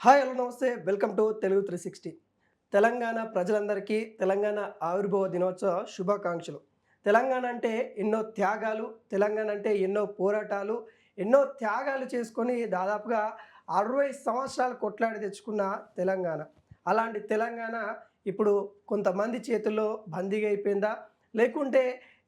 Hi hello నమస్తే welcome to Telugu 360. Telangana ప్రజలందరికీ తెలంగాణ ఆవిర్భావ దినోత్సవ శుభాకాంక్షలు. తెలంగాణ అంటే ఎన్నో త్యాగాలు, తెలంగాణ అంటే ఎన్నో పోరాటాలు, ఎన్నో త్యాగాలు చేసుకొని దాదాపుగా 60 సంవత్సరాలు కొట్లాడి తెచ్చుకున్న తెలంగాణ. అలాంటి తెలంగాణ ఇప్పుడు కొంతమంది చేతుల్లో బందీగా అయిపోయిందా? లేకుంటే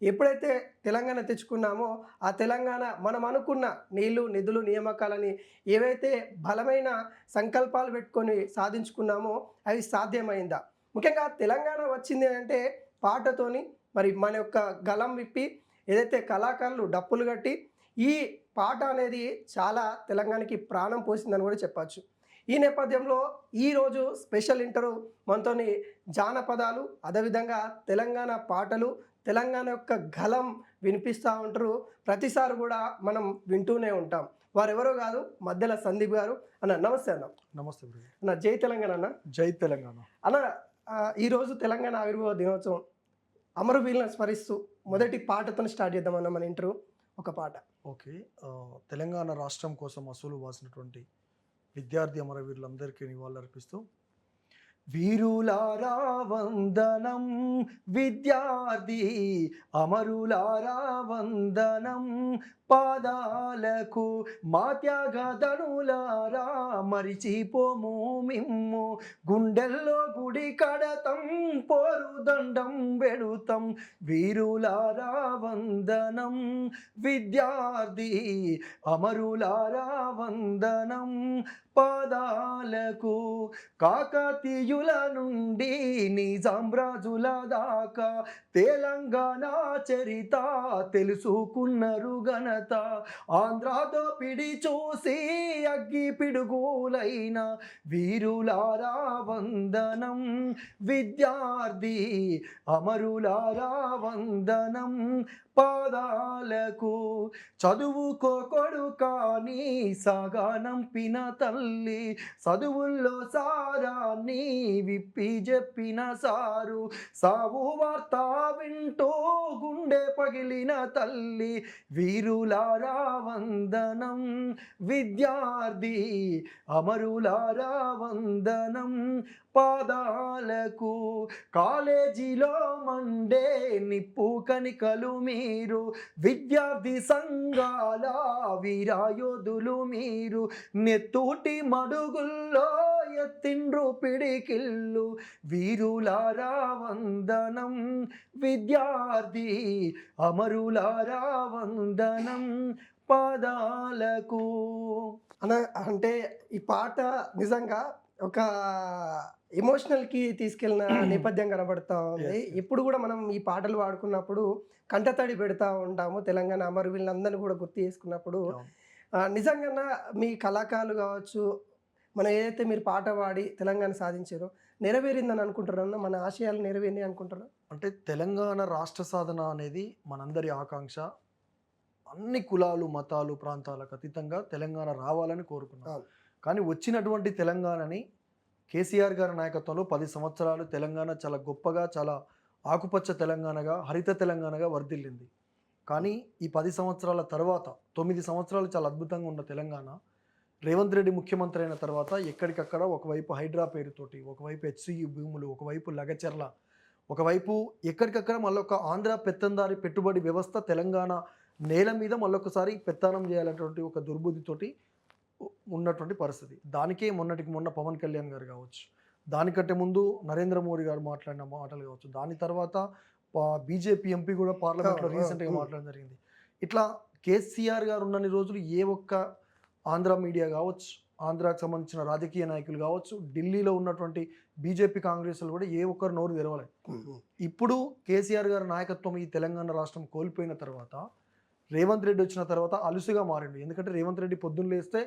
ఎప్పుడైతే తెలంగాణ తెచ్చుకున్నామో ఆ తెలంగాణ మనం అనుకున్న నీళ్లు, నిధులు, నియామకాలని ఏవైతే బలమైన సంకల్పాలు పెట్టుకొని సాధించుకున్నామో అవి సాధ్యమైందా? ముఖ్యంగా తెలంగాణ వచ్చింది అంటే పాటతోని మరి మన యొక్క గళం విప్పి ఏదైతే కళాకారులు డప్పులు కట్టి ఈ పాట అనేది చాలా తెలంగాణకి ప్రాణం పోసిందని కూడా చెప్పచ్చు. ఈ నేపథ్యంలో ఈరోజు స్పెషల్ ఇంటరు మనతోని జానపదాలు, అదేవిధంగా తెలంగాణ పాటలు, తెలంగాణ యొక్క గళం వినిపిస్తూ ఉంటారు. ప్రతిసారి కూడా మనం వింటూనే ఉంటాం. వారెవరో కాదు, మధ్యల సందీప్ గారు. అన్న నమస్తే అన్న. నమస్తే బ్రో. అన్న జై తెలంగాణ అన్న. జై తెలంగాణ. అన్న ఈరోజు తెలంగాణ ఆవిర్భావ దినోత్సవం. అమరవీరులను స్మరిస్తూ మొదటి పాటతో స్టార్ట్ చేద్దామన్న మన ఇంటరు. ఒక పాట. ఓకే. తెలంగాణ రాష్ట్రం కోసం అసూలు వాసినటువంటి విద్యార్థి అమరవీరులందరికీ నివాళులర్పిస్తూ వీరులారా వందనం, విద్యార్థి అమరులారా వందనం, పాదాలకు మా త్యాగధనులారా మరిచిపోము మిమ్ము, గుండెల్లో గుడి కడతం పోరుదండం వెడుతం, వీరులారా వందనం, విద్యార్థి అమరులారా వందనం, పాదాలకు కాకతీయుల నుండి నిజాం రాజుల దాకా తెలంగాణ చరిత తెలుసుకున్నారు ఘనత, ఆంధ్రాతో పిడి చూసి అగ్గి పిడుగులైన వీరులారా వందనం, విద్యార్థి అమరులారా వందనం, పాదాలకు చదువుకోకొడు కానీ సాగానంపిన తల్లి, చదువుల్లో సారాన్ని విప్పి చెప్పిన సారు, సావు వార్త వింటూ గుండె పగిలిన తల్లి, వీరులారా వందనం, విద్యార్థి అమరులారా వందనం, పాదాలకు కాలేజీలో మండే నిప్పు కనికలు మీరు, విద్యార్థి సంఘాల వీరాయోధులు మీరు, నెత్తూటి మడుగుల్లో ఎత్తిండ్రు పిడికిళ్ళు, వీరులారా వందనం, విద్యార్థి అమరులారా వందనం, పాదాలకు. అంటే ఈ పాట నిజంగా ఒక ఎమోషనల్కి తీసుకెళ్ళిన నేపథ్యం కనబడుతూ ఉంది. ఇప్పుడు కూడా మనం ఈ పాటలు పాడుకున్నప్పుడు కంటతడి పెడతా ఉంటాము. తెలంగాణ అమరవీరులందరినీ కూడా గుర్తు చేసుకున్నప్పుడు నిజంగా మీ కళాకారులు కావచ్చు, మనం ఏదైతే మీరు పాట పాడి తెలంగాణ సాధించారో నెరవేరిందని అనుకుంటారన్న, మన ఆశయాలు నెరవేరినాయి అనుకుంటారా? అంటే తెలంగాణ రాష్ట్ర సాధన అనేది మనందరి ఆకాంక్ష. అన్ని కులాలు, మతాలు, ప్రాంతాలకు అతీతంగా తెలంగాణ రావాలని కోరుకున్నాం. కానీ వచ్చినటువంటి తెలంగాణని కేసీఆర్ గారి నాయకత్వంలో 10 సంవత్సరాలు తెలంగాణ చాలా గొప్పగా, చాలా ఆకుపచ్చ తెలంగాణగా, హరిత తెలంగాణగా వర్ధిల్లింది. కానీ ఈ 10 సంవత్సరాల తర్వాత 9 సంవత్సరాలు చాలా అద్భుతంగా ఉన్న తెలంగాణ రేవంత్ రెడ్డి ముఖ్యమంత్రి అయిన తర్వాత ఎక్కడికక్కడ ఒకవైపు హైడ్రా పేరుతోటి, ఒకవైపు హెచ్సియు భూములు, ఒకవైపు లగచర్ల, ఒకవైపు ఎక్కడికక్కడ మళ్ళొక ఆంధ్ర పెత్తందారి పెట్టుబడి వ్యవస్థ తెలంగాణ నేల మీద మళ్ళొకసారి పెత్తానం చేయాలనేటువంటి ఒక దుర్బుద్ధితోటి ఉన్నటువంటి పరిస్థితి. దానికే మొన్నటికి మొన్న పవన్ కళ్యాణ్ గారు కావచ్చు, దానికంటే ముందు నరేంద్ర మోడీ గారు మాట్లాడిన మాటలు కావచ్చు, దాని తర్వాత బీజేపీ ఎంపీ కూడా పార్లమెంట్లో రీసెంట్గా మాట్లాడడం జరిగింది. ఇట్లా కేసీఆర్ గారు ఉన్నన్ని రోజులు ఏ ఒక్క ఆంధ్ర మీడియా కావచ్చు, ఆంధ్రాకు సంబంధించిన రాజకీయ నాయకులు కావచ్చు, ఢిల్లీలో ఉన్నటువంటి బీజేపీ కాంగ్రెస్లు కూడా ఏ ఒక్కరు నోరు తెరవలేదు. ఇప్పుడు కేసీఆర్ గారి నాయకత్వం ఈ తెలంగాణ రాష్ట్రం కోల్పోయిన తర్వాత రేవంత్ రెడ్డి వచ్చిన తర్వాత అలుసుగా మారిండు. ఎందుకంటే రేవంత్ రెడ్డి పొద్దున్న లేస్తే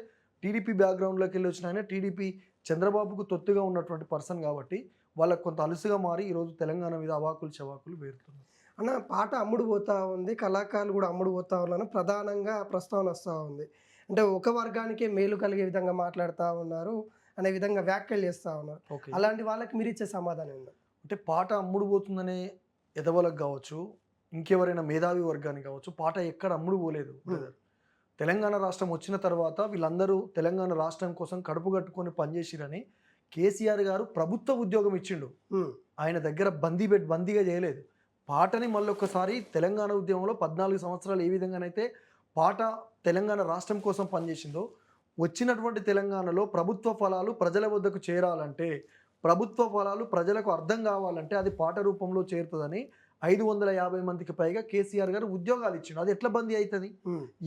టీడీపీ బ్యాక్గ్రౌండ్లోకి వెళ్ళి వచ్చిన ఆయన టీడీపీ చంద్రబాబుకు తొత్తుగా ఉన్నటువంటి పర్సన్ కాబట్టి వాళ్ళకు కొంత అలుసుగా మారి ఈరోజు తెలంగాణ మీద అవాకులు చవాకులు వేరుతున్నారు. అన్న పాట అమ్ముడు పోతూ ఉంది, కళాకారులు కూడా అమ్ముడు పోతూ ఉన్నాను, ప్రధానంగా ప్రస్తావన వస్తూ ఉంది. అంటే ఒక వర్గానికే మేలు కలిగే విధంగా మాట్లాడుతూ ఉన్నారు అనే విధంగా వ్యాఖ్యలు చేస్తూ ఉన్నారు. అలాంటి వాళ్ళకి మీరు ఇచ్చే సమాధానం ఏంటి? అంటే పాట అమ్ముడు పోతుందనే ఎదవలకు కావచ్చు, ఇంకెవరైనా మేధావి వర్గానికి కావచ్చు, పాట ఎక్కడ అమ్ముడు పోలేదు. తెలంగాణ రాష్ట్రం వచ్చిన తర్వాత వీళ్ళందరూ తెలంగాణ రాష్ట్రం కోసం కడుపు కట్టుకొని పనిచేసిరని కేసీఆర్ గారు ప్రభుత్వ ఉద్యోగం ఇచ్చిండు. ఆయన దగ్గర బందీగా చేయలేదు. పాటని మళ్ళొక్కసారి తెలంగాణ ఉద్యమంలో 14 సంవత్సరాలు ఏ విధంగానైతే పాట తెలంగాణ రాష్ట్రం కోసం పనిచేసిందో, వచ్చినటువంటి తెలంగాణలో ప్రభుత్వ ఫలాలు ప్రజల వద్దకు చేరాలంటే, ప్రభుత్వ ఫలాలు ప్రజలకు అర్థం కావాలంటే అది పాట రూపంలో చేరుతుందని 550 మందికి పైగా కేసీఆర్ గారు ఉద్యోగాలు ఇచ్చిండు. అది ఎట్లా బందీ అవుతుంది?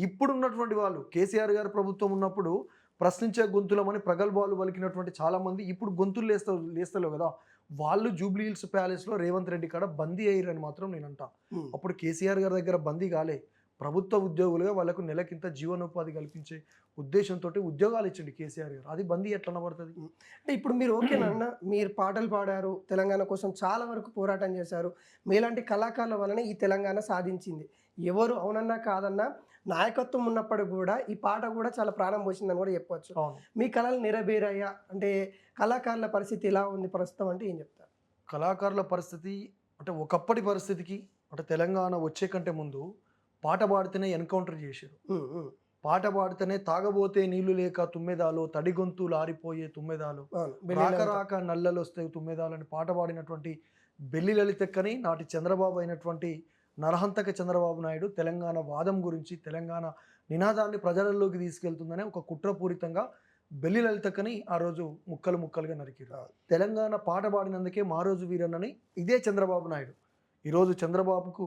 ఇప్పుడు ఉన్నటువంటి వాళ్ళు కేసీఆర్ గారు ప్రభుత్వం ఉన్నప్పుడు ప్రశ్నించే గొంతులమని ప్రగల్భాలు పలికినటువంటి చాలామంది ఇప్పుడు గొంతులు లేస్తలేవు కదా, వాళ్ళు జూబ్లీ హిల్స్ ప్యాలెస్లో రేవంత్ రెడ్డి కాడ బందీ అయ్యారని మాత్రం నేను అంటా. అప్పుడు కేసీఆర్ గారి దగ్గర బందీ కాలే, ప్రభుత్వ ఉద్యోగులుగా వాళ్ళకు నెలకింత జీవనోపాధి కల్పించే ఉద్దేశంతో ఉద్యోగాలు ఇచ్చిండు కేసీఆర్ గారు. అది బందీ ఎట్లా పడుతుంది? అంటే ఇప్పుడు మీరు ఓకేనన్నా, మీరు పాటలు పాడారు, తెలంగాణ కోసం చాలా వరకు పోరాటం చేశారు, మీలాంటి కళాకారుల వలన ఈ తెలంగాణ సాధించింది. ఎవరు అవునన్నా కాదన్నా నాయకత్వం ఉన్నప్పుడు కూడా ఈ పాట కూడా చాలా ప్రాణం పోసిందని కూడా చెప్పవచ్చు. మీ కళలు నెరవేరాయా అంటే కళాకారుల పరిస్థితి ఎలా ఉంది ప్రస్తుతం అంటే ఏం చెప్తారు? కళాకారుల పరిస్థితి అంటే ఒకప్పటి పరిస్థితికి అంటే తెలంగాణ వచ్చే కంటే ముందు పాట పాడితేనే ఎన్కౌంటర్ చేశారు. పాట పాడితేనే తాగబోతే నీళ్లు లేక తుమ్మెదాలు, తడి గొంతులు ఆరిపోయే తుమ్మెదాలు, రాక నల్లలు వస్తాయి తుమ్మెదాలు అని పాట పాడినటువంటి బెల్లి లలితక్కని నాటి చంద్రబాబు అయినటువంటి నరహంతక చంద్రబాబు నాయుడు తెలంగాణ వాదం గురించి, తెలంగాణ నినాదాన్ని ప్రజలలోకి తీసుకెళ్తుందనే ఒక కుట్రపూరితంగా బెల్లి లలితక్కని ఆ రోజు ముక్కలుగా నరికిరు. తెలంగాణ పాట పాడినందుకే మా రోజు వీరన్నని ఇదే చంద్రబాబు నాయుడు, ఈరోజు చంద్రబాబుకు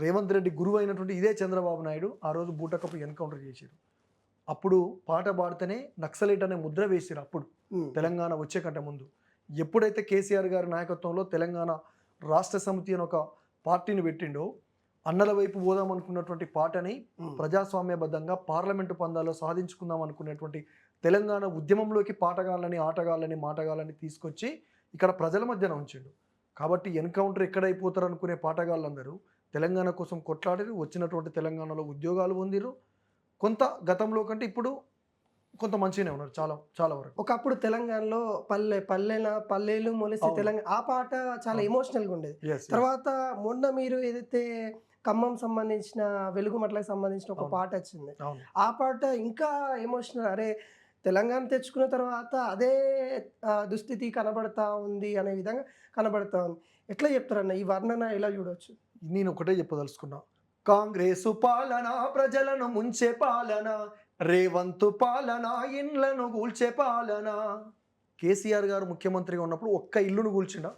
రేవంత్ రెడ్డి గురువు అయినటువంటి ఇదే చంద్రబాబు నాయుడు ఆ రోజు బూటకపు ఎన్కౌంటర్ చేశారు. అప్పుడు పాట పాడితేనే నక్సలైట్ అనే ముద్ర వేసారు. అప్పుడు తెలంగాణ వచ్చే కంటే ముందు ఎప్పుడైతే కేసీఆర్ గారి నాయకత్వంలో తెలంగాణ రాష్ట్ర సమితి అని ఒక పార్టీని పెట్టిండో, అన్నల వైపు పోదాం అనుకున్నటువంటి పాటని ప్రజాస్వామ్యబద్ధంగా పార్లమెంటు పందాల్లో సాధించుకుందాం అనుకునేటువంటి తెలంగాణ ఉద్యమంలోకి పాటగాళ్ళని, ఆటగాళ్ళని, మాటగాళ్ళని తీసుకొచ్చి ఇక్కడ ప్రజల మధ్యన ఉంచిండు. కాబట్టి ఎన్కౌంటర్ ఎక్కడైపోతారు అనుకునే పాటగాళ్ళందరూ తెలంగాణ కోసం కొట్లాడారు, వచ్చినటువంటి తెలంగాణలో ఉద్యోగాలు పొందిరు. కొంత గతంలో కంటే ఇప్పుడు కొంత మంచిగానే ఉన్నారు, చాలా వరకు. ఒకప్పుడు తెలంగాణలో పల్లెలు మొలిసి తెలంగాణ ఆ పాట చాలా ఎమోషనల్గా ఉండేది. తర్వాత మొన్న మీరు ఏదైతే ఖమ్మం సంబంధించిన వెలుగుమట్లకు సంబంధించిన ఒక పాట వచ్చింది, ఆ పాట ఇంకా ఎమోషనల్. అరే తెలంగాణ తెచ్చుకున్న తర్వాత అదే దుస్థితి కనబడతా ఉంది అనే విధంగా కనబడతా ఉంది. ఎట్లా చెప్తారన్న ఈ వర్ణన ఎలా చూడవచ్చు? నేను ఒకటే చెప్పదలుచుకున్నా, కాంగ్రెసు పాలన ప్రజలను ముంచే పాలన, రేవంత్ పాలన ఇండ్లను కూల్చే పాలన. కేసీఆర్ గారు ముఖ్యమంత్రిగా ఉన్నప్పుడు ఒక్క ఇల్లును కూల్చిండా?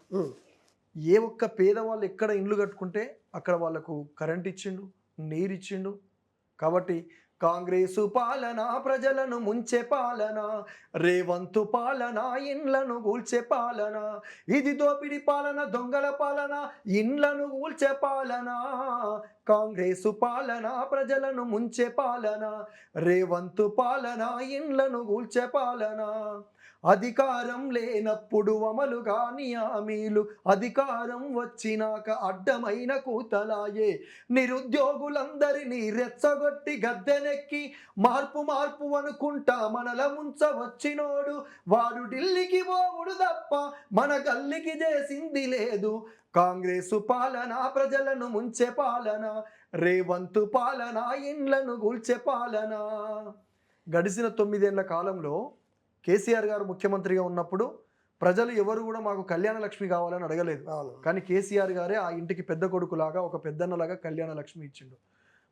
ఏ ఒక్క పేదవాళ్ళు ఎక్కడ ఇండ్లు కట్టుకుంటే అక్కడ వాళ్ళకు కరెంట్ ఇచ్చిండు, నీరు ఇచ్చిండు. కాబట్టి కాంగ్రెసు పాలన ప్రజలను ముంచే పాలన, రేవంత్ పాలన ఇండ్లను కూల్చే పాలన, ఇది దోపిడి పాలన, దొంగల పాలన, ఇండ్లను కూల్చే పాలన. కాంగ్రెసు పాలన ప్రజలను ముంచే పాలన, రేవంత్ పాలన ఇండ్లను కూల్చే పాలన. అధికారం లేనప్పుడు అమలు కాని హామీలు, అధికారం వచ్చినాక అడ్డమైన కూతలాయే. నిరుద్యోగులందరినీ రెచ్చగొట్టి గద్దెనెక్కి మార్పు అనుకుంటా మనల ముంచవచ్చినోడు, వాడు ఢిల్లీకి పోవుడు తప్ప మన గల్లికి చేసింది లేదు. కాంగ్రెసు పాలన ప్రజలను ముంచే పాలన, రేవంత్ పాలన ఇండ్లను కూల్చే పాలన. గడిచిన 9 ఏళ్ల కాలంలో కేసీఆర్ గారు ముఖ్యమంత్రిగా ఉన్నప్పుడు ప్రజలు ఎవరు కూడా మాకు కళ్యాణ లక్ష్మి కావాలని అడగలేదు. కానీ కేసీఆర్ గారే ఆ ఇంటికి పెద్ద కొడుకులాగా, ఒక పెద్దన్నలాగా కళ్యాణ లక్ష్మి ఇచ్చిండు.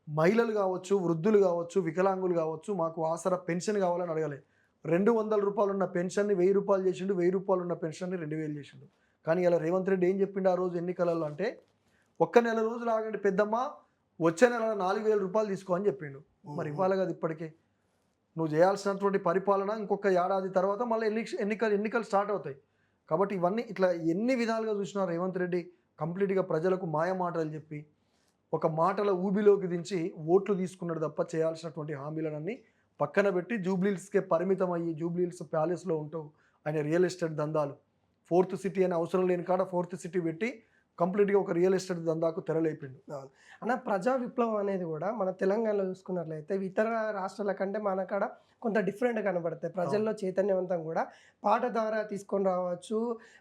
మహిళలు కావచ్చు, వృద్ధులు కావచ్చు, వికలాంగులు కావచ్చు, మాకు ఆసరా పెన్షన్ కావాలని అడగలేదు. 200 రూపాయలు ఉన్న పెన్షన్ని 1000 రూపాయలు చేసిండు, 1000 రూపాయలు ఉన్న పెన్షన్ని 2000 చేసిండు. కానీ ఇలా రేవంత్ రెడ్డి ఏం చెప్పిండు ఆ రోజు ఎన్నికలలో అంటే, ఒక్క నెల రోజులు ఆగండి పెద్దమ్మ, వచ్చే నెల 4000 రూపాయలు తీసుకో అని చెప్పిండు. మరి ఇవ్వాలి కదా, ఇప్పటికే నువ్వు చేయాల్సినటువంటి పరిపాలన ఇంకొక ఏడాది తర్వాత మళ్ళీ ఎన్నికలు స్టార్ట్ అవుతాయి. కాబట్టి ఇవన్నీ ఇట్లా ఎన్ని విధాలుగా చూసినా రేవంత్ రెడ్డి కంప్లీట్గా ప్రజలకు మాయ మాటలు చెప్పి ఒక మాటల ఊబిలోకి దించి ఓట్లు తీసుకున్నాడు తప్ప చేయాల్సినటువంటి హామీలనన్నీ పక్కన పెట్టి జూబ్లీహిల్స్కే పరిమితం అయ్యి జూబ్లీహిల్స్ ప్యాలెస్లో ఉంటూ ఆయన రియల్ ఎస్టేట్ దందాలు, 4th సిటీ అనే అవసరం లేని కాడ 4th సిటీ పెట్టి కంప్లీట్గా ఒక రియల్ ఎస్టేట్ దందాకు తెరలేపిండు. అవును. అన్న ప్రజా విప్లవం అనేది కూడా మన తెలంగాణలో చూసుకున్నట్లయితే ఇతర రాష్ట్రాల కంటే మన కాడ కొంత డిఫరెంట్ కనబడతాయి. ప్రజల్లో చైతన్యవంతం కూడా పాట ద్వారా తీసుకొని రావచ్చు.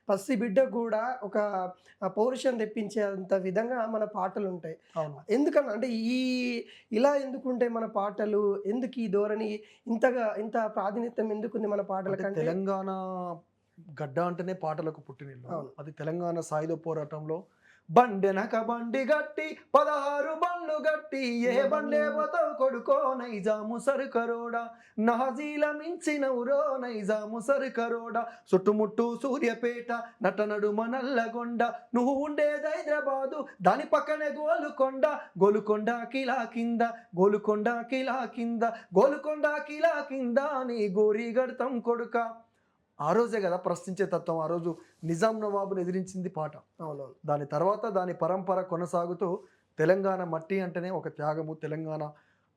పసి బిడ్డకు కూడా ఒక పౌరుషం తెప్పించేంత విధంగా మన పాటలు ఉంటాయి. అవును. ఎందుకన్నా అంటే ఇలా ఎందుకుంటాయి మన పాటలు? ఎందుకు ఈ ధోరణి ఇంత ప్రాతినిధ్యం ఎందుకుంది మన పాటల అంటే కంటే? తెలంగాణ గడ్డ అంటేనే పాటలకు పుట్టినిల్లు. అవును. అది తెలంగాణ సాయుధ పోరాటంలో బండెనక బండి గట్టి 16 బండ్లు గట్టి ఏ బండే పోతావు కొడుకో నైజాము సరుకరోడా నాజీల మించిన ఊరో నైజాము సరుకరోడా చుట్టుముట్టు సూర్యపేట నటనడుమ నల్లగొండ నువ్వు ఉండేది హైదరాబాదు దాని పక్కనే గోలుకొండ గోలుకొండ కిలా కింద గోలుకొండ కిలా కింద గోలుకొండ కిలా కింద నీ గోరి గడతాం కొడుక. ఆ రోజే కదా ప్రశ్నించే తత్వం. ఆ రోజు నిజాం నవాబుని ఎదిరించింది పాట. అవునవును. దాని తర్వాత దాని పరంపర కొనసాగుతూ తెలంగాణ మట్టి అంటేనే ఒక త్యాగము, తెలంగాణ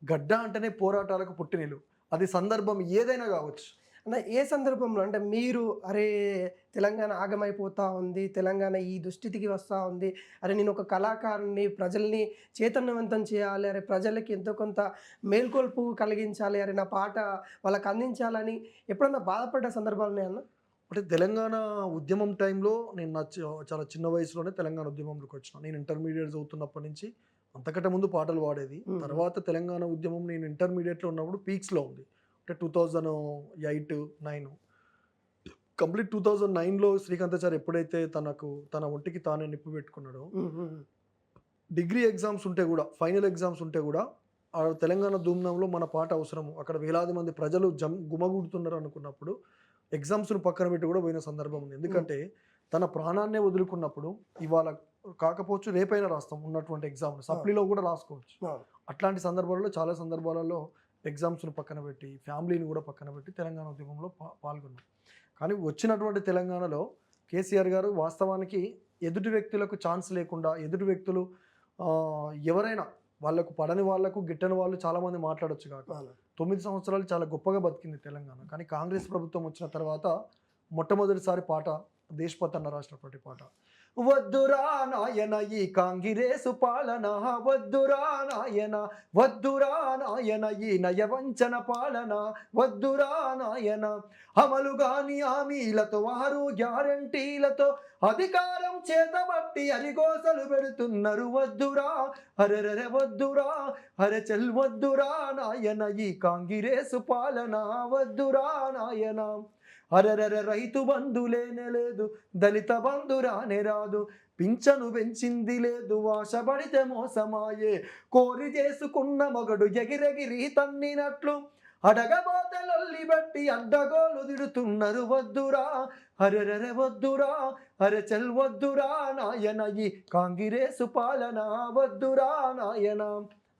గడ్డ అంటేనే పోరాటాలకు పుట్టినిల్లు. అది సందర్భం ఏదైనా కావచ్చు. అంటే ఏ సందర్భంలో అంటే మీరు అరే తెలంగాణ ఆగమైపోతా ఉంది, తెలంగాణ ఈ దుస్థితికి వస్తూ ఉంది, అరే నేను ఒక కళాకారుని ప్రజల్ని చైతన్యవంతం చేయాలి, అరే ప్రజలకి ఎంతో కొంత మేల్కొల్పు కలిగించాలి, అరే నా పాట వాళ్ళకి అందించాలని ఎప్పుడన్నా బాధపడ్డ సందర్భాలు ఉన్నాయన్న? అంటే తెలంగాణ ఉద్యమం టైంలో నేను చాలా చిన్న వయసులోనే తెలంగాణ ఉద్యమంలోకి వచ్చిన. నేను ఇంటర్మీడియట్ చదువుతున్నప్పటి నుంచి అంతకంటే ముందు పాటలు పాడేది. తర్వాత తెలంగాణ ఉద్యమం నేను ఇంటర్మీడియట్లో ఉన్నప్పుడు పీక్స్లో ఉంది. అంటే 2008, 9 కంప్లీట్ 2009లో శ్రీకాంతాచారి ఎప్పుడైతే తన ఒంటికి తానే నిప్పు పెట్టుకున్నాడో, డిగ్రీ ఎగ్జామ్స్ ఉంటే కూడా, ఫైనల్ ఎగ్జామ్స్ ఉంటే కూడా ఆ తెలంగాణ ధూమ్ధాంలో మన పాట అవసరము, అక్కడ వేలాది మంది ప్రజలు గుమగుడుతున్నారు అనుకున్నప్పుడు ఎగ్జామ్స్ను పక్కన పెట్టి కూడా పోయిన సందర్భం ఉంది. ఎందుకంటే తన ప్రాణాన్నే వదులుకున్నప్పుడు ఇవాళ కాకపోవచ్చు రేపైనా రాస్తాం ఉన్నటువంటి ఎగ్జామ్, సప్లీలో కూడా రాసుకోవచ్చు. అట్లాంటి సందర్భాలలో చాలా సందర్భాలలో ఎగ్జామ్స్ను పక్కన పెట్టి ఫ్యామిలీని కూడా పక్కన పెట్టి తెలంగాణ ఉద్యమంలో పాల్గొన్నాం. కానీ వచ్చినటువంటి తెలంగాణలో కేసీఆర్ గారు వాస్తవానికి ఎదుటి వ్యక్తులకు ఛాన్స్ లేకుండా, ఎదుటి వ్యక్తులు ఎవరైనా వాళ్ళకు పడని వాళ్ళకు గిట్టని వాళ్ళు చాలామంది మాట్లాడొచ్చు కాక 9 సంవత్సరాలు చాలా గొప్పగా బతికింది తెలంగాణ. కానీ కాంగ్రెస్ ప్రభుత్వం వచ్చిన తర్వాత మొట్టమొదటిసారి పాట దేశపత్ అన్న రాసినటువంటి పాట. వద్దురా నాయన ఈ కాంగిరేసు పాలన, వద్దురా నాయన, వద్దురా నాయన ఈ నయవంచన పాలన, వద్దురా నాయన అమలు గాని హామీలతో 6 గ్యారంటీలతో అధికారం చేతబట్టి అరిగోసలు పెడుతున్నారు. వద్దురా అరెరె వద్దురా అరె చెల్ వద్దురా నాయన ఈ కాంగిరేసు పాలన, వద్దురా నాయన. అరెరె రైతు బంధు లేనే లేదు, దళిత బంధు రానే రాదు, పింఛను పెంచింది లేదు, ఆశపడితే మోసమాయే, కోరి చేసుకున్న మొగడు ఎగిరెగిరి తన్నినట్లు అడగబోతే లొల్లి బట్టి అడ్డగోలు తిడుతున్నారు. వద్దురా అరెరె వద్దురా అరె చెల్ వద్దురా నాయన ఈ కాంగిరేసు పాలన, వద్దురా నాయన.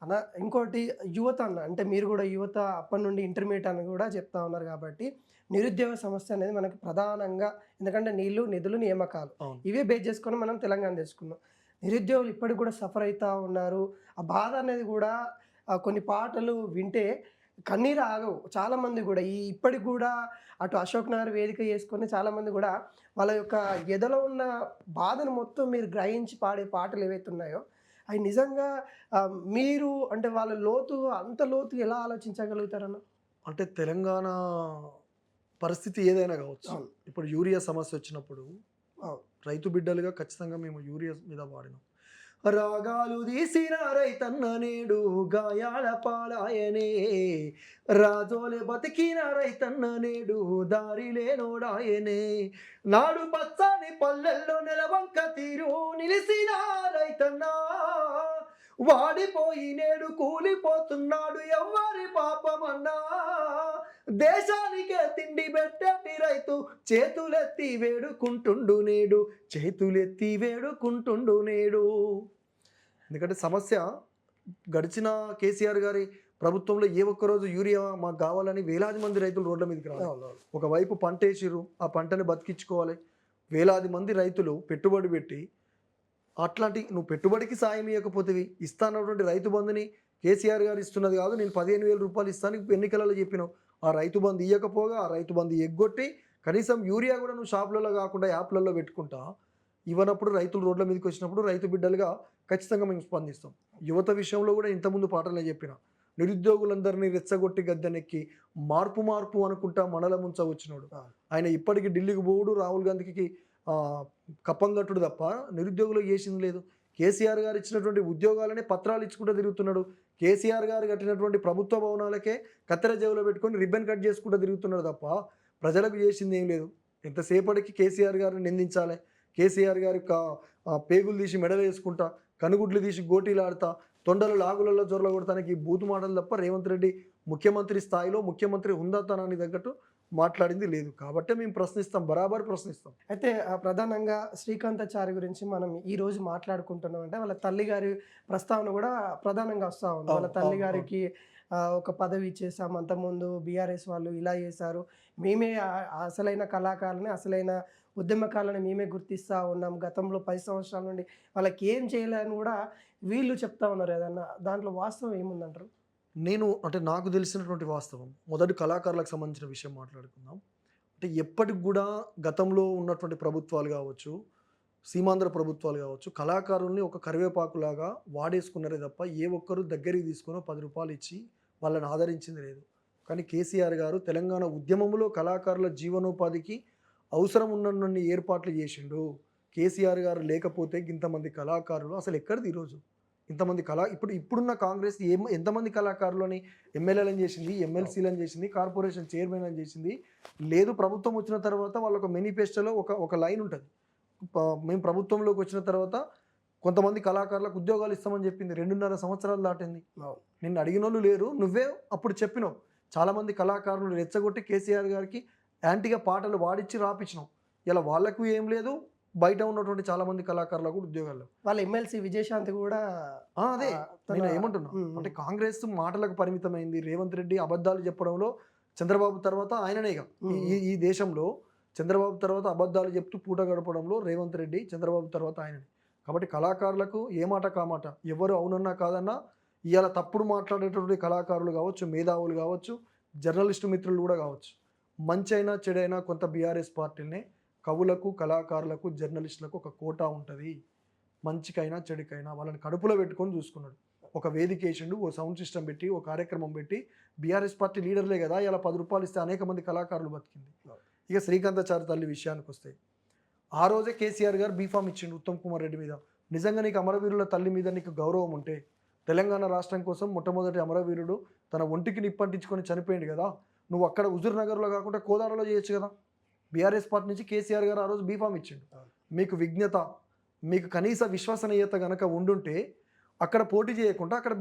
అన్న ఇంకోటి యువత అన్న, అంటే మీరు కూడా యువత అప్పటి నుండి ఇంటర్మీడియట్ అని కూడా చెప్తా ఉన్నారు కాబట్టి నిరుద్యోగ సమస్య అనేది మనకు ప్రధానంగా, ఎందుకంటే నీళ్లు నిధులు నియామకాలు ఇవే బేస్ చేసుకొని మనం తెలంగాణ తెచ్చుకున్నాం. నిరుద్యోగులు ఇప్పటికి కూడా సఫర్ అవుతూ ఉన్నారు. ఆ బాధ అనేది కూడా కొన్ని పాటలు వింటే కన్నీరు ఆగవు. చాలామంది కూడా ఇప్పటికి కూడా అటు అశోక్ నగర్ వేదిక చేసుకొని చాలామంది కూడా వాళ్ళ యొక్క ఎదలో ఉన్న బాధను మొత్తం మీరు గ్రహించి పాడే పాటలు ఏవైతే ఉన్నాయో అవి నిజంగా మీరు అంటే వాళ్ళ అంత లోతు ఎలా ఆలోచించగలుగుతారన్న? అంటే తెలంగాణ పరిస్థితి ఏదైనా కావచ్చు. ఇప్పుడు యూరియా సమస్య వచ్చినప్పుడు రైతు బిడ్డలుగా ఖచ్చితంగా మేము యూరియా మీద వాడినాం. రాగాలు తీసిన రైతన్న నేడు గాయాల పాలాయనే, రాజోలే బతికిన రైతన్న నేడు దారి లేనోడాయనే, నాడు పచ్చని పల్లెల్లో నెలవంక తీరు నిలిసిన రైతన్న వాడిపోయి నేడు కూలిపోతున్నాడు ఎవ్వరి పాపమన్నా, దేశానికే తిండి పెట్టటి రైతు చేతులెత్తి వేడుకుంటుండు నేడు, చేతులెత్తి వేడుకుంటుండు నేడు. ఎందుకంటే సమస్య గడిచిన కేసీఆర్ గారి ప్రభుత్వంలో ఏ ఒక్కరోజు యూరియా మాకు కావాలని వేలాది మంది రైతులు రోడ్ల మీదకి రావాలి. ఒకవైపు పంట వేసిర్రు, ఆ పంటని బతికించుకోవాలి. వేలాది మంది రైతులు పెట్టుబడి పెట్టి, అట్లాంటి నువ్వు పెట్టుబడికి సాయం ఇవ్వకపోతే ఇస్తానటువంటి రైతు బంధుని కేసీఆర్ గారు ఇస్తున్నది కాదు, నేను 15,000 రూపాయలు ఇస్తాను ఎన్నికలలో చెప్పినావు. ఆ రైతు బంధు ఇవ్వకపోగా ఆ రైతు బంధు ఎగ్గొట్టి కనీసం యూరియా కూడా నువ్వు షాపులలో కాకుండా యాప్లలో పెట్టుకుంటా ఇవ్వనప్పుడు రైతులు రోడ్ల మీదకి వచ్చినప్పుడు రైతు బిడ్డలుగా ఖచ్చితంగా మేము స్పందిస్తాం. యువత విషయంలో కూడా ఇంతకుముందు పాటలే చెప్పిన, నిరుద్యోగులందరినీ రెచ్చగొట్టి గద్దెనెక్కి మార్పు మార్పు అనుకుంటా మండలం ఉంచ వచ్చినాడు. ఆయన ఇప్పటికీ ఢిల్లీకి పోవుడు, రాహుల్ గాంధీకి కప్పం కట్టుడు తప్ప నిరుద్యోగులకు చేసింది లేదు. కేసీఆర్ గారు ఇచ్చినటువంటి ఉద్యోగాలనే పత్రాలు ఇచ్చుకుంటూ తిరుగుతున్నాడు. కేసీఆర్ గారు కట్టినటువంటి ప్రభుత్వ భవనాలకే కత్తెర జేబులో పెట్టుకొని రిబ్బన్ కట్ చేసుకుంటూ తిరుగుతున్నాడు తప్ప ప్రజలకు చేసింది ఏం లేదు. ఎంతసేపటికి కేసీఆర్ గారిని నిందించాలి, కేసీఆర్ గారి పేగులు తీసి మెడలు వేసుకుంటా, కనుగుడ్లు తీసి గోటీలు ఆడతా, తొండలు లాగులలో జొరల కొడతానికి బూతు మాటలు తప్ప రేవంత్ రెడ్డి ముఖ్యమంత్రి స్థాయిలో ముఖ్యమంత్రి హుందాతనాన్ని తగ్గట్టు మాట్లాడింది లేదు. కాబట్టే మేము ప్రశ్నిస్తాం, బరాబర్ ప్రశ్నిస్తాం. అయితే ప్రధానంగా శ్రీకాంతాచారి గురించి మనం ఈ రోజు మాట్లాడుకుంటున్నాం అంటే వాళ్ళ తల్లి గారి ప్రస్తావన కూడా ప్రధానంగా వస్తూ ఉంది. వాళ్ళ తల్లి గారికి ఒక పదవి ఇచ్చేసాం, అంతకుముందు బీఆర్ఎస్ వాళ్ళు ఇలా చేశారు, మేమే అసలైన కళాకారులని అసలైన ఉద్యమకాలను మేమే గుర్తిస్తూ ఉన్నాం, గతంలో 10 సంవత్సరాల నుండి వాళ్ళకి ఏం చేయలేని కూడా వీళ్ళు చెప్తా ఉన్నారు. ఏదన్నా దాంట్లో వాస్తవం ఏముందంటారు? అంటే నాకు తెలిసినటువంటి వాస్తవం, మొదటి కళాకారులకు సంబంధించిన విషయం మాట్లాడుకుందాం. అంటే ఎప్పటికి కూడా గతంలో ఉన్నటువంటి ప్రభుత్వాలు కావచ్చు, సీమాంధ్ర ప్రభుత్వాలు కావచ్చు, కళాకారుల్ని ఒక కరివేపాకులాగా వాడేసుకున్నారే తప్ప ఏ ఒక్కరు దగ్గరికి తీసుకొని 10 రూపాయలు ఇచ్చి వాళ్ళని ఆదరించింది లేదు. కానీ కేసీఆర్ గారు తెలంగాణ ఉద్యమంలో కళాకారుల జీవనోపాధికి అవసరం ఉన్నన్ని ఏర్పాట్లు చేసిండు. కేసీఆర్ గారు లేకపోతే ఇంతమంది కళాకారులు అసలు ఎక్కడిది ఈరోజు? ఇంతమంది ఇప్పుడున్న కాంగ్రెస్ ఎంతమంది కళాకారులని ఎమ్మెల్యేలను చేసింది, ఎమ్మెల్సీలను చేసింది, కార్పొరేషన్ చైర్మన్ అని చేసింది లేదు. ప్రభుత్వం వచ్చిన తర్వాత వాళ్ళొక మేనిఫెస్టోలో ఒక లైన్ ఉంటుంది, మేము ప్రభుత్వంలోకి వచ్చిన తర్వాత కొంతమంది కళాకారులకు ఉద్యోగాలు ఇస్తామని చెప్పింది. 2.5 సంవత్సరాలు దాటింది. నిన్ను అడిగిన వాళ్ళు లేరు, నువ్వే అప్పుడు చెప్పినావు. చాలామంది కళాకారులు రెచ్చగొట్టి కేసీఆర్ గారికి యాంటీగా పాటలు వాడిచ్చి రాపించినావు. ఇలా వాళ్ళకు ఏం లేదు, బయట ఉన్నటువంటి చాలామంది కళాకారులకు కూడా ఉద్యోగాలు. వాళ్ళ ఎమ్మెల్సీ విజయశాంతి కూడా అదే నేను ఏమంటున్నా అంటే కాంగ్రెస్ మాటలకు పరిమితమైంది. రేవంత్ రెడ్డి అబద్ధాలు చెప్పడంలో చంద్రబాబు తర్వాత ఆయననేగా ఈ దేశంలో చంద్రబాబు తర్వాత అబద్ధాలు చెప్తూ పూట గడపడంలో రేవంత్ రెడ్డి, చంద్రబాబు తర్వాత ఆయనని. కాబట్టి కళాకారులకు ఏ మాట కామాట, ఎవరు అవునన్నా కాదన్నా ఇవాళ తప్పుడు మాట్లాడేటువంటి కళాకారులు కావచ్చు, మేధావులు కావచ్చు, జర్నలిస్టు మిత్రులు కూడా కావచ్చు, మంచి అయినా చెడైనా కొంత బీఆర్ఎస్ పార్టీనే కవులకు, కళాకారులకు, జర్నలిస్టులకు ఒక కోటా ఉంటుంది. మంచికైనా చెడుకైనా వాళ్ళని కడుపులో పెట్టుకొని చూసుకున్నాడు. ఒక వేదిక వేసిండు, ఓ సౌండ్ సిస్టమ్ పెట్టి, ఓ కార్యక్రమం పెట్టి, బీఆర్ఎస్ పార్టీ లీడర్లే కదా ఇలా 10 రూపాయలు ఇస్తే అనేక మంది కళాకారులు బతికింది. ఇక శ్రీకాంతాచారి తల్లి విషయానికి వస్తే ఆ రోజే కేసీఆర్ గారు బీఫామ్ ఇచ్చిండు ఉత్తమ్ కుమార్ రెడ్డి మీద. నిజంగా నీకు అమరవీరుల తల్లి మీద నీకు గౌరవం ఉంటే, తెలంగాణ రాష్ట్రం కోసం మొట్టమొదటి అమరవీరుడు తన ఒంటికి నిప్పంటించుకొని చనిపోయింది కదా, నువ్వు అక్కడ హుజూర్ నగర్లో కాకుండా కోదాడలో చేయొచ్చు కదా. బీఆర్ఎస్ పార్టీ నుంచి కేసీఆర్ గారు ఆ రోజు బీఫామ్ ఇచ్చిండు. మీకు విజ్ఞత, మీకు కనీస విశ్వసనీయత కనుక ఉండుంటే అక్కడ పోటీ చేయకుండా అక్కడ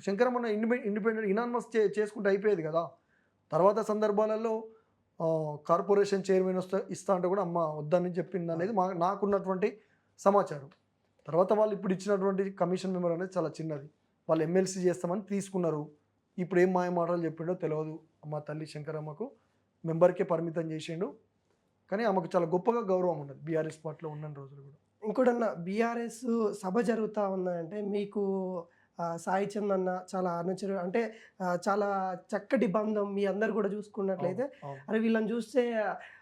శంకరమన్న ఇండిపెండెంట్ ఇనానిమస్ చేసుకుంటే అయిపోయేది కదా. తర్వాత సందర్భాలలో కార్పొరేషన్ చైర్మన్ ఇస్తా అంటే కూడా అమ్మ వద్దని చెప్పింది అనేది నాకున్నటువంటి సమాచారం. తర్వాత వాళ్ళు ఇప్పుడు ఇచ్చినటువంటి కమిషన్ మెంబర్ అనేది చాలా చిన్నది, వాళ్ళు ఎమ్మెల్సీ చేస్తామని తీసుకున్నారు. ఇప్పుడు ఏం మాయ మాటలు చెప్పిండో తెలియదు. మా తల్లి శంకరమ్మకు మెంబర్కే పరిమితం చేసిండు. కానీ ఆమెకు చాలా గొప్పగా గౌరవం ఉన్నది బీఆర్ఎస్ పార్టీలో ఉన్న రోజులు కూడా. ఇంకోటన్నా బీఆర్ఎస్ సభ జరుగుతూ ఉందంటే మీకు సాయి చంద్ అన్న చాలా అనుచరు అంటే చాలా చక్కటి బంధం మీ అందరు కూడా చూసుకున్నట్లయితే, అరే వీళ్ళని చూస్తే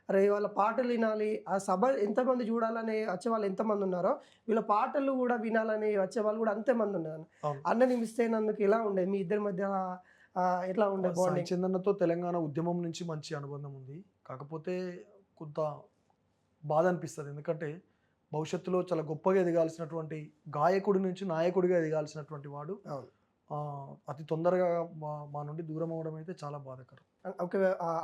అరే వాళ్ళ పాటలు వినాలి, ఆ సభ ఎంతమంది చూడాలని వచ్చేవాళ్ళు ఎంతమంది ఉన్నారో వీళ్ళ పాటలు కూడా వినాలని వచ్చేవాళ్ళు కూడా అంతేమంది ఉన్నారు. అన్నని మిస్ అయినందుకు ఎలా ఉండేది మీ ఇద్దరి మధ్య, ఎట్లా ఉండేది? సాయి చంద్ అన్నతో తెలంగాణ ఉద్యమం నుంచి మంచి అనుబంధం ఉంది. కాకపోతే కొంత బాధ అనిపిస్తుంది, ఎందుకంటే భవిష్యత్తులో చాలా గొప్పగా ఎదగాల్సినటువంటి గాయకుడి నుంచి నాయకుడిగా ఎదగాల్సినటువంటి వాడు అతి తొందరగా మా నుండి దూరం అవడం అయితే చాలా బాధాకరం. ఓకే,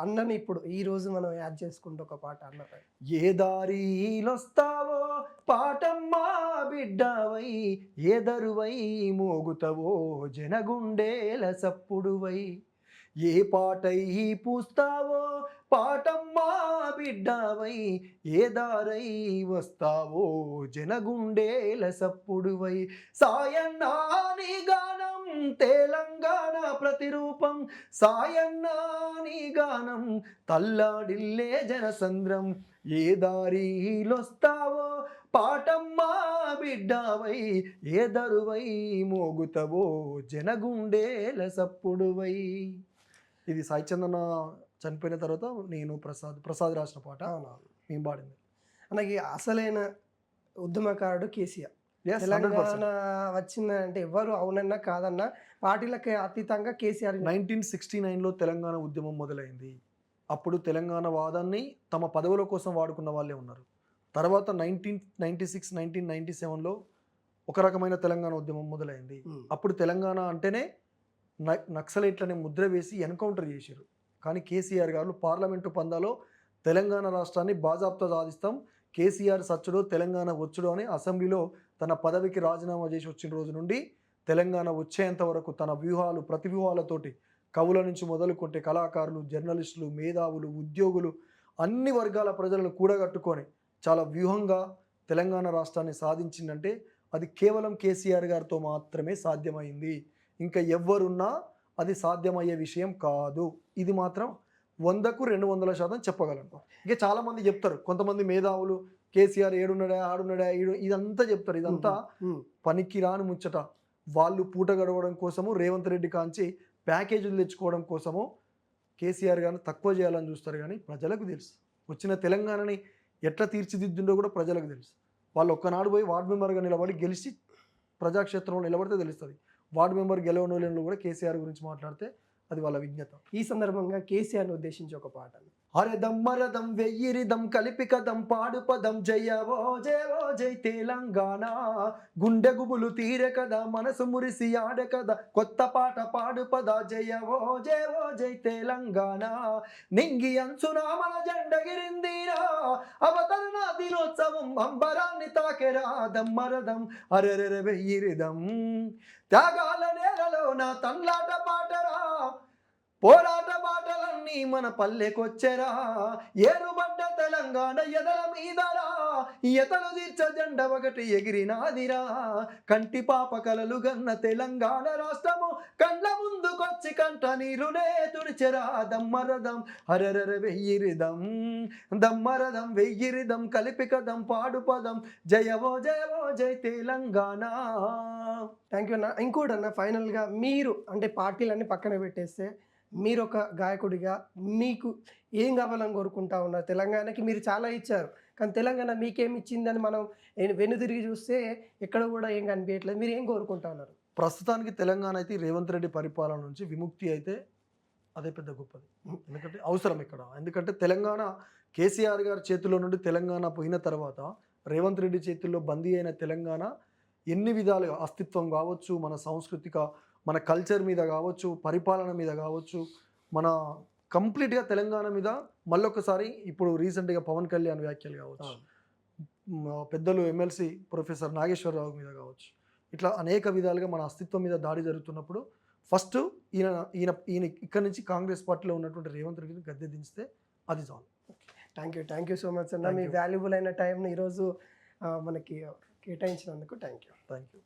అన్నని ఇప్పుడు ఈ రోజు మనం యాడ్ చేసుకుంటూ ఒక పాట అన్న. ఏ దారిలొస్తావో పాటమ్మా బిడ్డవై, ఏ దరువై మోగుతావో జనగుండేల సప్పుడువై, ఏ పాటై పూస్తావో పాటమ్మా బిడ్డవై, ఏ దారై వస్తావో జనగుండేల సప్పుడువై, సాయన్నాని గానం తెలంగాణ ప్రతిరూపం, సాయన్నాని గానం తల్లాడిల్లే జనసంద్రం, ఏ దారిలొస్తావో పాటమ్మా బిడ్డవై, ఏ దరువై మోగుతావో జనగుండేల సప్పుడువై. ఇది సాయి చందన చనిపోయిన తర్వాత నేను ప్రసాద్ రాసిన పాట మేము పాడింది. అలాగే అసలైన ఉద్యమకారుడు కేసీఆర్. Yes, 100%. తెలంగాణ వచ్చిందంటే ఎవరు అవునన్నా కాదన్నా పార్టీలకి అతీతంగా కేసీఆర్ 1969లో తెలంగాణ ఉద్యమం మొదలైంది. అప్పుడు తెలంగాణ వాదాన్ని తమ పదవుల కోసం వాడుకున్న వాళ్ళే ఉన్నారు. తర్వాత 1996, 1997లో ఒక రకమైన తెలంగాణ ఉద్యమం మొదలైంది. అప్పుడు తెలంగాణ అంటేనే నక్సలైట్లనే ముద్ర వేసి ఎన్కౌంటర్ చేశారు. కానీ కేసీఆర్ గారు పార్లమెంటు పందాలో తెలంగాణ రాష్ట్రాన్ని బాజాప్తా సాధిస్తాం, కేసీఆర్ సచ్చుడో తెలంగాణ వచ్చుడో అని అసెంబ్లీలో తన పదవికి రాజీనామా చేసి వచ్చిన రోజు నుండి తెలంగాణ వచ్చేంత వరకు తన వ్యూహాలు ప్రతివ్యూహాలతోటి కవుల నుంచి మొదలుకుంటే కళాకారులు, జర్నలిస్టులు, మేధావులు, ఉద్యోగులు అన్ని వర్గాల ప్రజలను కూడగట్టుకొని చాలా వ్యూహంగా తెలంగాణ రాష్ట్రాన్ని సాధించిందంటే అది కేవలం కేసీఆర్ గారితో మాత్రమే సాధ్యమైంది. ఇంకా ఎవ్వరున్నా అది సాధ్యమయ్యే విషయం కాదు. ఇది మాత్రం 100కు 200% చెప్పగలను. ఇంకా చాలామంది చెప్తారు, కొంతమంది మేధావులు కేసీఆర్ ఏడున్నాడా ఆడున్నాడా ఇదంతా చెప్తారు. ఇదంతా పనికి రాని ముచ్చట. వాళ్ళు పూట గడవడం కోసము రేవంత్ రెడ్డి కాంచి ప్యాకేజీలు తెచ్చుకోవడం కోసము కేసీఆర్ గారిని తక్కువ చేయాలని చూస్తారు. కానీ ప్రజలకు తెలుసు వచ్చిన తెలంగాణని ఎట్లా తీర్చిదిద్దుండో కూడా ప్రజలకు తెలుసు. వాళ్ళు ఒక్కనాడు పోయి వార్డు మెంబర్గా నిలబడి గెలిచి ప్రజాక్షేత్రంలో నిలబడితే తెలుస్తుంది. వార్డు మెంబర్ గెలవనోళ్ళు కూడా కేసీఆర్ గురించి మాట్లాడితే అది వాళ్ళ విజ్ఞత. ఈ సందర్భంగా కేసీఆర్ని ఉద్దేశించి ఒక పాట. అరే దమ్మరదం వెయ్యిరిదం కలిపి కదం పాడు పదం జయవో జయవో జై తెలంగాణ, గుండె గుబులు తీరే కదా మనసు మురిసి ఆడే కదా కొత్త పాట పాడు పద జయవో జయవో జై తెలంగాణ, నింగి అంచున మన జెండగిరిందిరా అవతరణ దినోత్సవం అంబరాన్ని తాకెరా దమ్మరదం అరెరెరె వెయ్యిరిదం, త్యాగాల నేలలో నా తన్లాట పాటరా పోరాట బాటలన్నీ మన పల్లెకొచ్చెరా, ఏరుబడ్డ తెలంగాణ ఎదల మీదరా ఎతలు తీర్చ జెండ ఒకటి ఎగిరినాదిరా, కంటి పాప కలలు గన్న తెలంగాణ రాష్ట్రము కండ్ల ముందుకొచ్చి కంట నీరునే తుడిచెరా దమ్మరదం అరెరెరె వెయ్యిరిదం, దమ్మరదం వెయ్యిరిదం కలిపి కదం పాడు పదం జయవో జయవో జై తెలంగాణ. థ్యాంక్ యూ అన్న. ఇంకోటి అన్న, ఫైనల్గా మీరు అంటే పార్టీలన్నీ పక్కన పెట్టేస్తే మీరు ఒక గాయకుడిగా మీకు ఏం కావాలని కోరుకుంటా ఉన్నారు? తెలంగాణకి మీరు చాలా ఇచ్చారు, కానీ తెలంగాణ మీకేమి ఇచ్చిందని మనం వెనుదిరిగి చూస్తే ఎక్కడ కూడా ఏం కనిపించట్లేదు. మీరు ఏం కోరుకుంటా ఉన్నారు? ప్రస్తుతానికి తెలంగాణ అయితే రేవంత్ రెడ్డి పరిపాలన నుంచి విముక్తి అయితే అదే పెద్ద గొప్పది. ఎందుకంటే అవసరం ఇక్కడ. ఎందుకంటే తెలంగాణ కేసీఆర్ గారి చేతిలో నుండి తెలంగాణ పోయిన తర్వాత రేవంత్ రెడ్డి చేతుల్లో బందీ అయిన తెలంగాణ ఎన్ని విధాలుగా అస్తిత్వం కావచ్చు, మన సాంస్కృతిక మన కల్చర్ మీద కావచ్చు, పరిపాలన మీద కావచ్చు, మన కంప్లీట్గా తెలంగాణ మీద మళ్ళొకసారి ఇప్పుడు రీసెంట్గా పవన్ కళ్యాణ్ వ్యాఖ్యలు కావచ్చు, పెద్దలు ఎమ్మెల్సీ ప్రొఫెసర్ నాగేశ్వరరావు మీద కావచ్చు, ఇట్లా అనేక విధాలుగా మన అస్తిత్వం మీద దాడి జరుగుతున్నప్పుడు ఫస్ట్ ఈయన ఈయన ఈయన ఇక్కడి నుంచి కాంగ్రెస్ పార్టీలో ఉన్నటువంటి రేవంత్ రెడ్డిని గద్దె దించితే అది చాలు. థ్యాంక్ యూ సో మచ్ అన్న. మీ వాల్యుబుల్ అయిన టైంని ఈరోజు మనకి కేటాయించినందుకు థ్యాంక్ యూ.